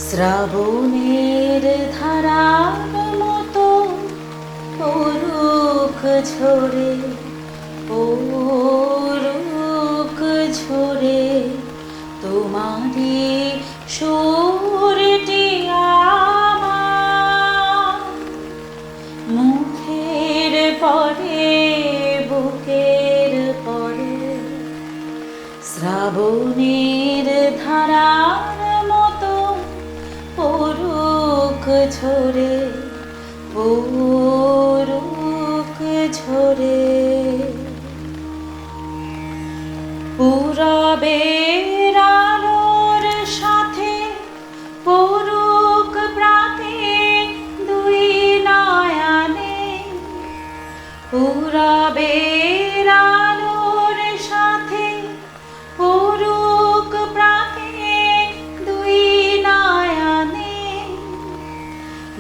শ্রাবণের ধারার মতো পরুক ঝরে পরুক ঝরে তোমারি সুরটি আমার মুখের পরে বুকের পরে শ্রাবণের ধারার মতো পরুক ঝরে পরুক ঝরে পূরবের আলোর সাথে পরুক প্রাতে দুই নয়নে পূরবের আলোর সাথে পরুক প্রাতে দুই নয়নে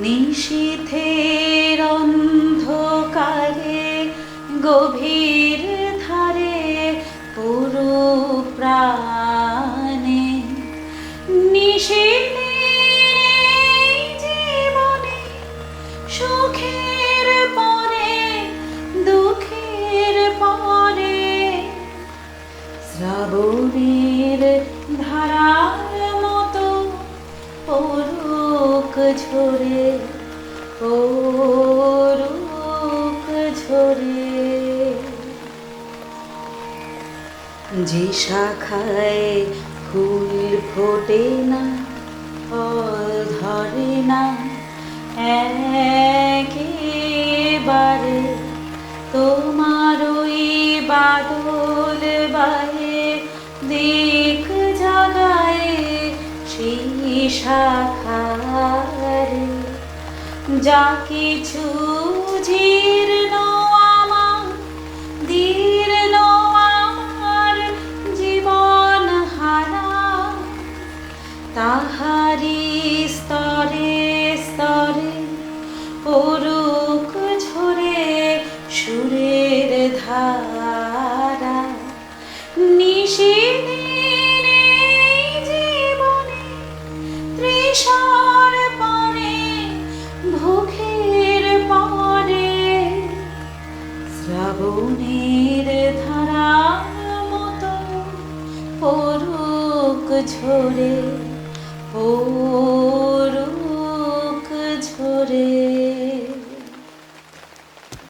নিশীথের অন্ধকারে গভীর ধারে পুরো প্রাণে নিশীথের জীবনে সুখের পরে দুঃখের পরে শ্রাবণের ধারার মতো পরুক ঝরে পরুক ঝরে যে শাখায় ফুল ফোটে না ফল ধরে না একেবারে তোমার ওই বাদল বায়ে দিক জাগায় সেই শাখারে যা কিছু জীর্ণ আমার দীর্ণ আমার জীবন হারা তাহারি স্তরে স্তরে পরুক ঝরে সুরের ধারা নিশীথের জীবনে তৃষার পরে ভুখের পরে শ্রাবণের ধারার মতো পরুক ঝরে পরুক ঝরে।